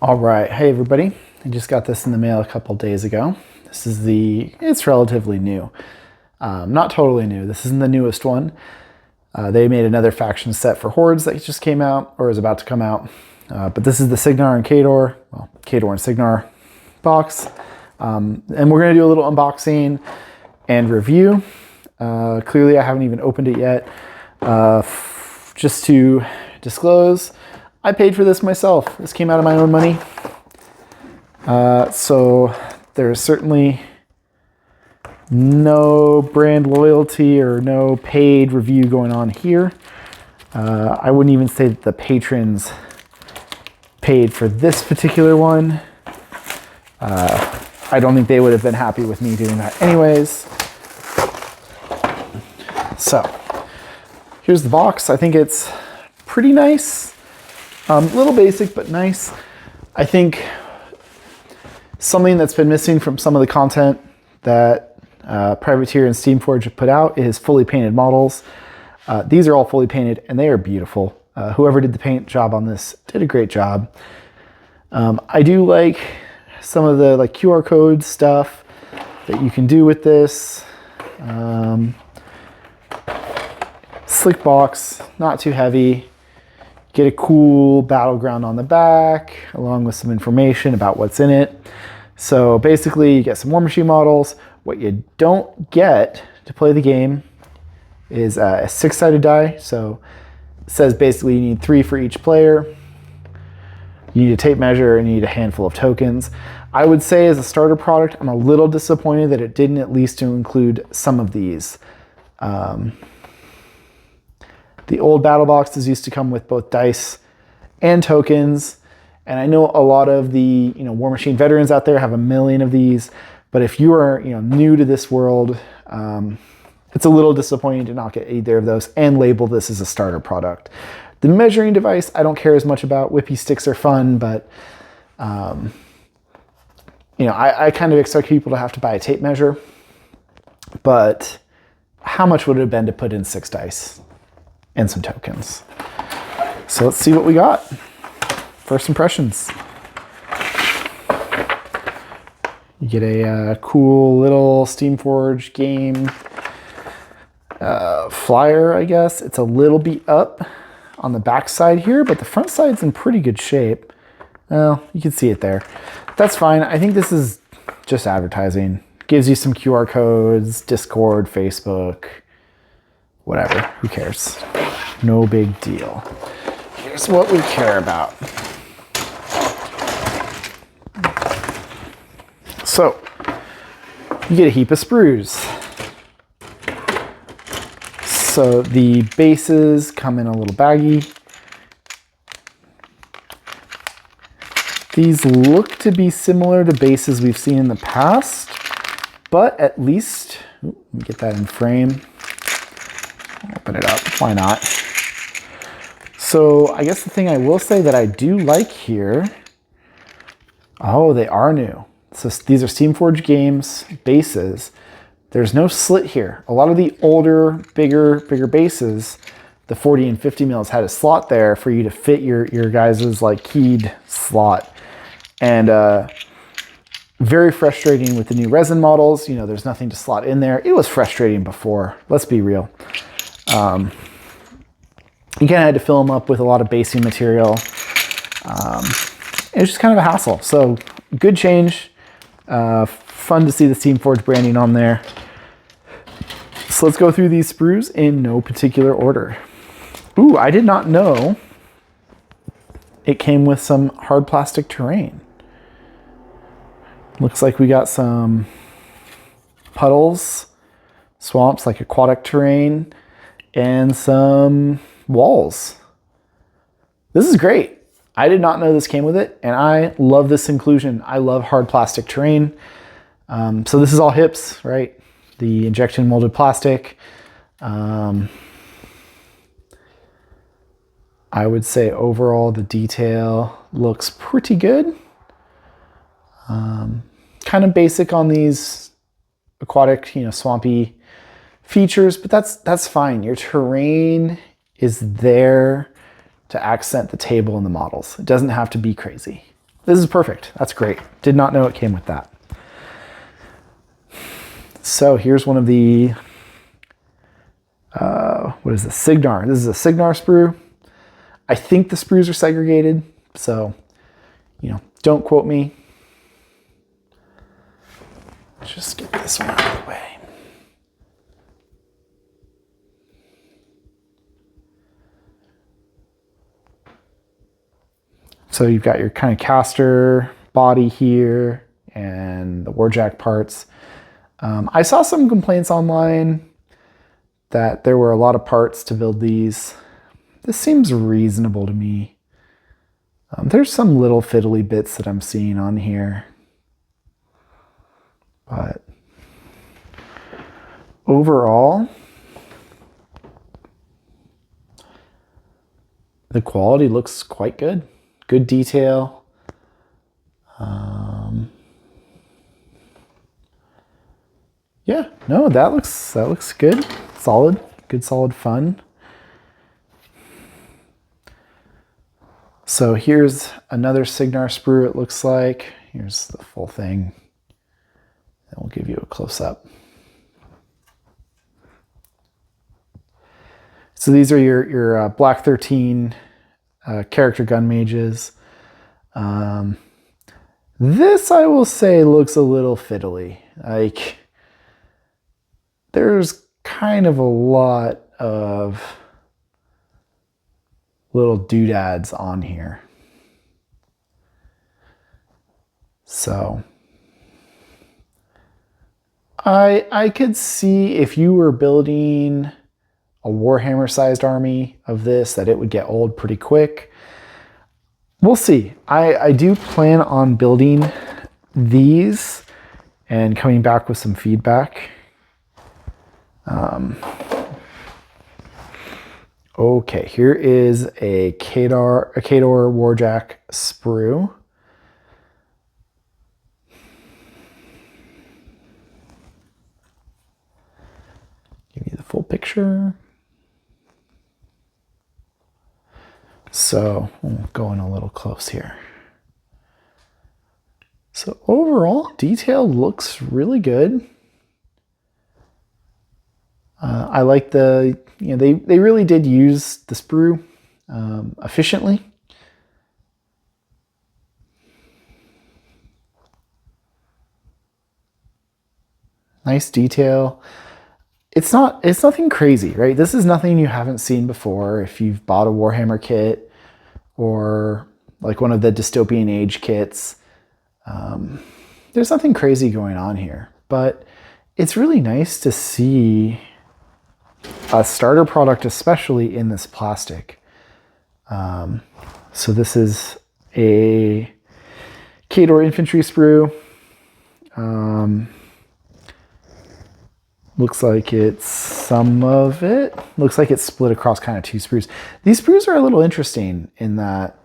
All right, hey everybody. I just got this in the mail a couple days ago. It's relatively new. Not totally new. This isn't the newest one. They made another faction set for Hordes that just came out, or is about to come out. But this is the Cygnar and Khador, well, Khador and Cygnar box. And we're gonna do a little unboxing and review. Clearly I haven't even opened it yet. Just to disclose, I paid for this myself. This came out of my own money. So there's certainly no brand loyalty or no paid review going on here. I wouldn't even say that the patrons paid for this particular one. I don't think they would have been happy with me doing that anyways. So here's the box. I think it's pretty nice. A little basic, but nice. I think something that's been missing from some of the content that Privateer and Steamforge have put out is fully painted models. These are all fully painted and they are beautiful. Whoever did the paint job on this did a great job. I do like some of the QR code stuff that you can do with this. Slick box, not too heavy. Get a cool battleground on the back, along with some information about what's in it. So basically, you get some Warmachine models. What you don't get to play the game is a 6-sided die. So it says basically you need 3 for each player. You need a tape measure and you need a handful of tokens. I would say as a starter product, I'm a little disappointed that it didn't at least to include some of these. The old battle boxes used to come with both dice and tokens. And I know a lot of the Warmachine veterans out there have a million of these. But if you are new to this world, it's a little disappointing to not get either of those and label this as a starter product. The measuring device, I don't care as much about. Whippy sticks are fun, but I kind of expect people to have to buy a tape measure. But how much would it have been to put in 6 dice? And some tokens. So let's see what we got. First impressions. You get a cool little Steamforge game flyer, I guess. It's a little beat up on the back side here, but the front side's in pretty good shape. Well, you can see it there. That's fine. I think this is just advertising. Gives you some QR codes, Discord, Facebook, whatever, who cares? No big deal. Here's what we care about. So, you get a heap of sprues. So the bases come in a little baggie. These look to be similar to bases we've seen in the past, but at least, let me get that in frame. Open it up, why not? So I guess the thing I will say that I do like here, oh, they are new. So these are Steamforge Games bases. There's no slit here. A lot of the older, bigger bases, the 40 and 50 mils had a slot there for you to fit your guys's keyed slot. And very frustrating with the new resin models. There's nothing to slot in there. It was frustrating before, let's be real. You kind of had to fill them up with a lot of basing material. It was just kind of a hassle. So good change. Fun to see the Steamforge branding on there. So let's go through these sprues in no particular order. Ooh, I did not know it came with some hard plastic terrain. Looks like we got some puddles, swamps, like aquatic terrain, and some walls. This is great. I did not know this came with it, and I love this inclusion. I love hard plastic terrain. So this is all hips, right? The injection molded plastic. I would say overall the detail looks pretty good. Kind of basic on these aquatic, swampy features, but that's fine. Your terrain is there to accent the table and the models. It doesn't have to be crazy. This is perfect. That's great. Did not know it came with that. So here's one of the, what is this? Cygnar. This is a Cygnar sprue. I think the sprues are segregated, so, you know, don't quote me. Just get this one out of the way. So you've got your kind of caster body here and the warjack parts. I saw some complaints online that there were a lot of parts to build these. This seems reasonable to me. There's some little fiddly bits that I'm seeing on here, but overall, the quality looks quite good. Good detail. Yeah, no, that looks good. Solid, good solid fun. So here's another Cygnar sprue, it looks like. Here's the full thing. And we'll give you a close-up. So these are your Black 13 character gun mages. This, I will say, looks a little fiddly. Like, there's kind of a lot of little doodads on here. So I could see if you were building a Warhammer sized army of this, that it would get old pretty quick. We'll see. I do plan on building these and coming back with some feedback. Okay, here is a Khador Warjack sprue. Give you the full picture. So we'll go in a little close here. So overall, detail looks really good. I like the, you know, they really did use the sprue efficiently. Nice detail. It's nothing crazy, right? This is nothing you haven't seen before. If you've bought a Warhammer kit or like one of the Dystopian Age kits, there's nothing crazy going on here, but it's really nice to see a starter product, especially in this plastic. So this is a Khador infantry sprue. Looks like it's some of it. Looks like it's split across kind of two sprues. These sprues are a little interesting in that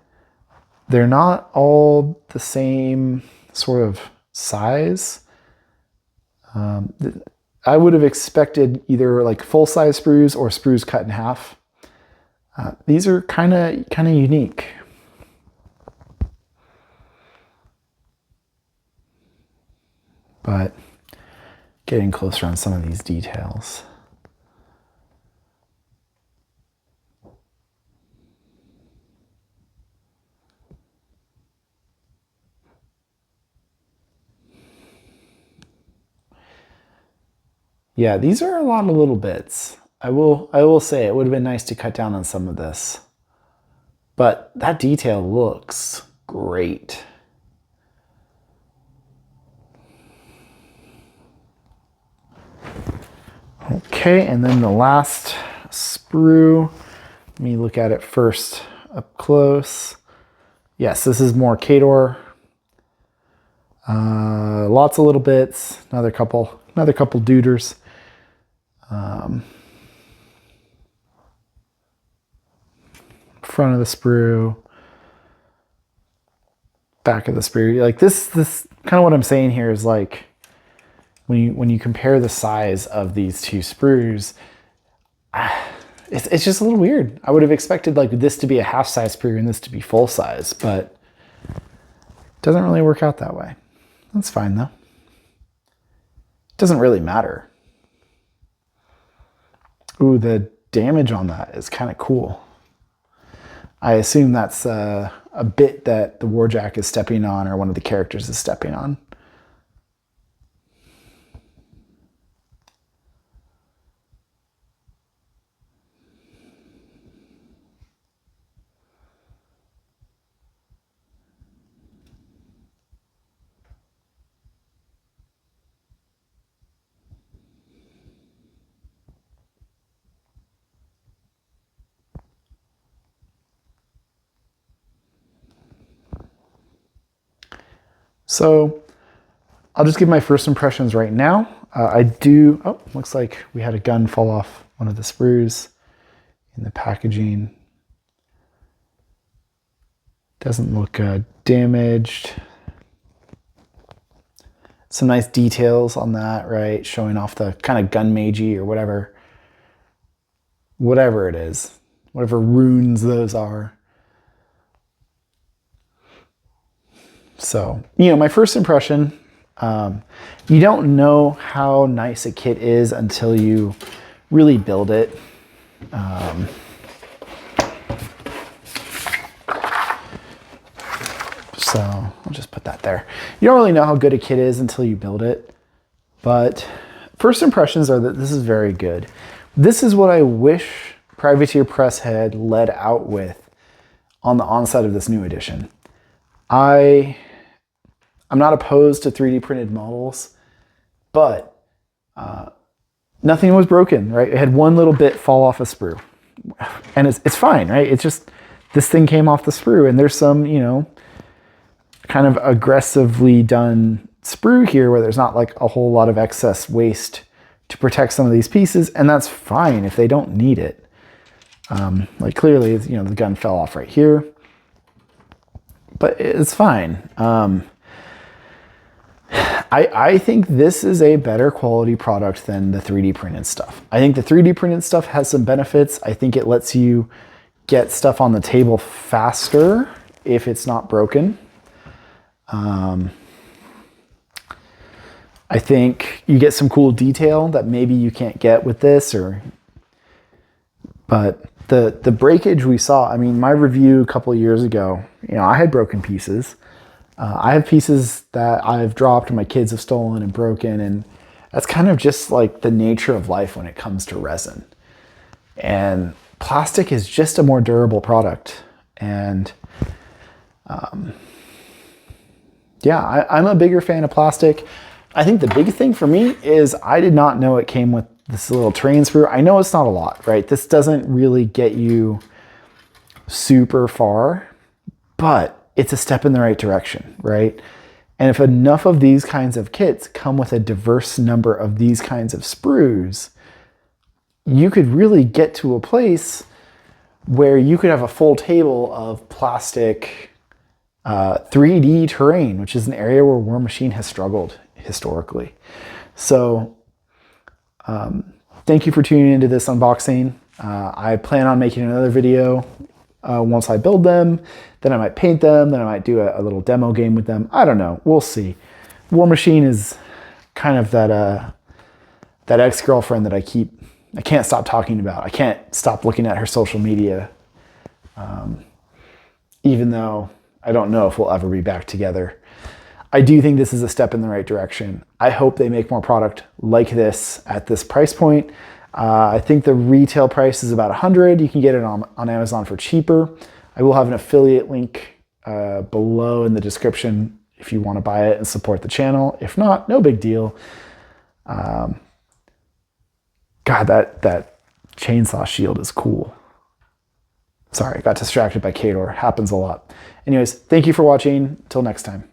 they're not all the same sort of size. I would have expected either like full-size sprues or sprues cut in half. These are kind of unique. But getting closer on some of these details. Yeah, these are a lot of little bits. I will say it would have been nice to cut down on some of this. But that detail looks great. Okay, and then the last sprue. Let me look at it first up close. Yes, this is more Khador. Lots of little bits. Another couple duders. Front of the sprue, back of the sprue. Like this kind of what I'm saying here is like when you compare the size of these two sprues, it's just a little weird. I would have expected like this to be a half size sprue and this to be full size, but Doesn't really work out that way. That's fine though. Doesn't really matter. Ooh, the damage on that is kind of cool. I assume that's a bit that the Warjack is stepping on, or one of the characters is stepping on. So I'll just give my first impressions right now. Oh, looks like we had a gun fall off one of the sprues in the packaging. Doesn't look damaged. Some nice details on that, right? Showing off the kind of gun magey or whatever it is, whatever runes those are. So, my first impression, you don't know how nice a kit is until you really build it. So I'll just put that there. You don't really know how good a kit is until you build it, but first impressions are that this is very good. This is what I wish Privateer Press had led out with on the onset of this new edition. I'm not opposed to 3D printed models, but nothing was broken, right? It had one little bit fall off a sprue, and it's fine, right? It's just, this thing came off the sprue, and there's some, kind of aggressively done sprue here where there's not like a whole lot of excess waste to protect some of these pieces, and that's fine if they don't need it. Like clearly, the gun fell off right here, but it's fine. I think this is a better quality product than the 3D printed stuff. I think the 3D printed stuff has some benefits. I think it lets you get stuff on the table faster if it's not broken. I think you get some cool detail that maybe you can't get with this, but the breakage we saw, I mean, my review a couple of years ago, I had broken pieces. I have pieces that I've dropped and my kids have stolen and broken, and that's kind of just like the nature of life when it comes to resin. And plastic is just a more durable product. And yeah, I'm a bigger fan of plastic. I think the big thing for me is I did not know it came with this little terrain sprue. I know it's not a lot, right? This doesn't really get you super far, but it's a step in the right direction, right? And if enough of these kinds of kits come with a diverse number of these kinds of sprues, you could really get to a place where you could have a full table of plastic 3D terrain, which is an area where Warmachine has struggled historically. So thank you for tuning into this unboxing. I plan on making another video once I build them. Then I might paint them. Then I might do a little demo game with them. I don't know. We'll see. Warmachine is kind of that ex-girlfriend that I can't stop talking about. I can't stop looking at her social media, even though I don't know if we'll ever be back together. I do think this is a step in the right direction. I hope they make more product like this at this price point. I think the retail price is about $100. You can get it on Amazon for cheaper. I will have an affiliate link below in the description if you want to buy it and support the channel. If not, no big deal. God, that chainsaw shield is cool. Sorry, I got distracted by Khador. Happens a lot. Anyways, thank you for watching. Till next time.